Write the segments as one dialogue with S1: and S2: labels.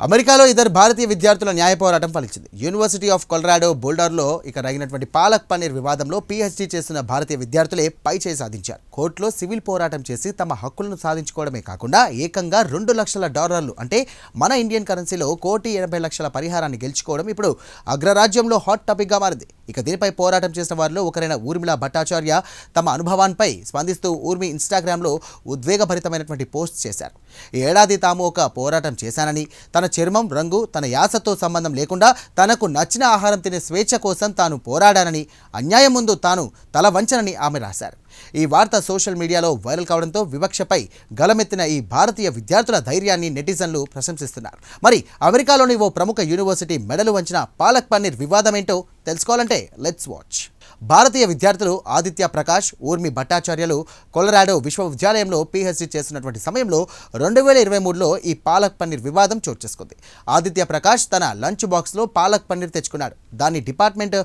S1: అమెరికాలో ఇద్దరు భారతీయ విద్యార్థుల న్యాయ పోరాటం ఫలించింది. యూనివర్సిటీ ఆఫ్ కొలరాడో బోల్డర్లో జరిగినటువంటి పాలక్ పన్నీర్ వివాదంలో పీహెచ్డీ చేసిన భారతీయ విద్యార్థులే పైచేయి సాధించారు. కోర్టులో సివిల్ పోరాటం చేసి తమ హక్కులను సాధించుకోవడమే కాకుండా ఏకంగా $2 లక్షల అంటే మన ఇండియన్ కరెన్సీలో $1,80,00,000 పరిహారాన్ని గెలుచుకోవడం ఇప్పుడు అగ్రరాజ్యంలో హాట్ టాపిక్గా మారింది. దీనిపై పోరాటం చేసిన వారిలో ఒకరైన ఊర్మిళ భట్టాచార్య తమ అనుభవాన్పై స్పందిస్తూ ఊర్మి ఇన్స్టాగ్రామ్లో ఉద్వేగభరితమైనటువంటి పోస్ట్ చేశారు. ఈ ఏడాది తాము ఒక పోరాటం చేశానని, తన చర్మం రంగు తన యాసతో సంబంధం లేకుండా తనకు నచ్చిన ఆహారం తినే స్వేచ్ఛ కోసం తాను పోరాడానని, అన్యాయం ముందు తాను తల వంచనని ఆమె రాశారు. ఈ వార్త సోషల్ మీడియాలో వైరల్ కావడంతో వివక్షపై గలమెత్తిన ఈ భారతీయ విద్యార్థుల ధైర్యాన్ని నెటిజన్లు ప్రశంసిస్తున్నారు. మరి అమెరికాలోని ఓ ప్రముఖ యూనివర్సిటీ మెడలు వంచిన పాలక్ పన్నీర్ వివాదం ఏంటో తెలుసుకోవాలంటే లెట్స్ వాచ్. భారతీయ విద్యార్థులు ఆదిత్య ప్రకాష్, ఊర్మి భట్టాచార్యలు కొలరాడో విశ్వవిద్యాలయంలో పీహెచ్డీ చేస్తున్నటువంటి సమయంలో 2023లో ఈ పాలక్ పన్నీర్ వివాదం చోటు చేసుకుంది. ఆదిత్య ప్రకాష్ తన లంచ్ బాక్స్లో పాలక్ పన్నీర్ తెచ్చుకున్నాడు. దాన్ని డిపార్ట్మెంట్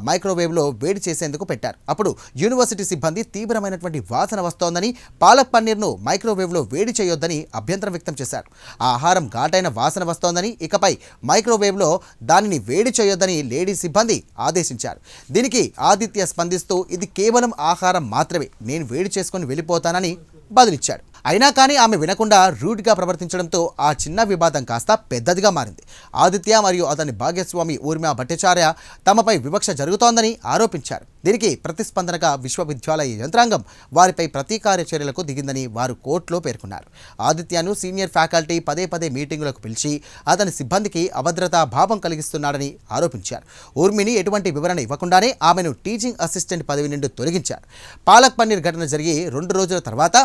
S1: మైక్రోవేవ్లో వేడి చేసేందుకు పెట్టారు. అప్పుడు యూనివర్సిటీ సిబ్బంది తీవ్రమైనటువంటి వాసన వస్తోందని, పాలక్ పన్నీర్ను మైక్రోవేవ్లో వేడి చేయొద్దని అభ్యంతరం వ్యక్తం చేశారు. ఆ ఆహారం ఘాటైన వాసన వస్తోందని, ఇకపై మైక్రోవేవ్లో దానిని వేడి చేయొద్దని లేడీ సిబ్బంది ఆదేశించారు. దీనికి ఆదిత్య స్పందిస్తూ ఇది కేవలం ఆహారం మాత్రమే, నేను వేడి చేసుకొని వెళ్ళిపోతానని బదులిచ్చాడు. అయినా కానీ ఆమె వినకుండా రూడ్గా ప్రవర్తించడంతో ఆ చిన్న వివాదం కాస్త పెద్దదిగా మారింది. ఆదిత్య మరియు అతని భాగ్యస్వామి ఊర్మిళ భట్టాచార్య తమపై వివక్ష జరుగుతోందని ఆరోపించారు. దీనికి ప్రతిస్పందనగా విశ్వవిద్యాలయ యంత్రాంగం వారిపై ప్రతీకార చర్యలకు దిగిందని వారు కోర్టులో పేర్కొన్నారు. ఆదిత్యను సీనియర్ ఫ్యాకల్టీ పదే మీటింగులకు పిలిచి అతని సిబ్బందికి అభద్రతా భావం కలిగిస్తున్నాడని ఆరోపించారు. ఊర్మిని ఎటువంటి వివరణ ఇవ్వకుండానే ఆమెను టీచింగ్ అసిస్టెంట్ పదవి నుండి తొలగించారు. పాలక్ పన్నీర్ ఘటన జరిగి 2 రోజుల తర్వాత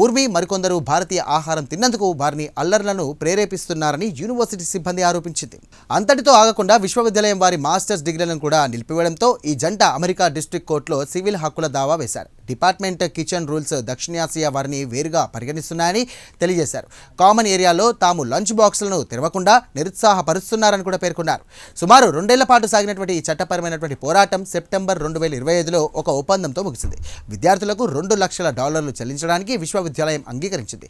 S1: ఊర్మి మరికొందరు భారతీయ ఆహారం తిన్నందుకు వారిని అల్లర్లను ప్రేరేపిస్తున్నారని యూనివర్సిటీ సిబ్బంది ఆరోపించింది. అంతటితో ఆగకుండా విశ్వవిద్యాలయం వారి మాస్టర్స్ డిగ్రీలను కూడా నిలిపివేయడంతో ఈ జంట అమెరికా డిస్ట్రిక్ట్ కోర్టులో సివిల్ హక్కుల దావా వేశారు. డిపార్ట్మెంట్ కిచెన్ రూల్స్ దక్షిణాసియా వారిని వేరుగా పరిగణిస్తున్నాయని తెలియజేశారు. కామన్ ఏరియాలో తాము లంచ్ బాక్సులను తెరవకుండా నిరుత్సాహపరుస్తున్నారని కూడా పేర్కొన్నారు. సుమారు 2 ఏళ్ల పాటు సాగినటువంటి ఈ చట్టపరమైనటువంటి పోరాటం సెప్టెంబర్ 2025లో ఒక ఒప్పందంతో ముగిసింది. విద్యార్థులకు $2 లక్షల చెల్లించడానికి విశ్వవిద్యాలయం అంగీకరించింది.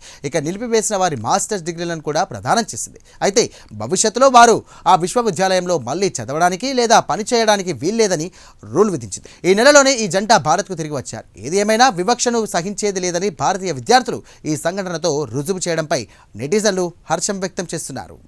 S1: నిలిపివేసిన వారి మాస్టర్స్ డిగ్రీలను కూడా ప్రదానం చేసింది. అయితే భవిష్యత్తులో వారు ఆ విశ్వవిద్యాలయంలో మళ్ళీ చదవడానికి లేదా పని చేయడానికి వీల్లేదని రూల్ విధించింది. ఈ నెలలోనే ఈ జంట భారత్కు తిరిగి వచ్చారు. ఏది ఏమైనా వివక్షను సహించేది లేదని భారతీయ విద్యార్థులు ఈ సంఘటనతో రుజువు చేయడంపై నెటిజన్లు హర్షం వ్యక్తం చేస్తున్నారు.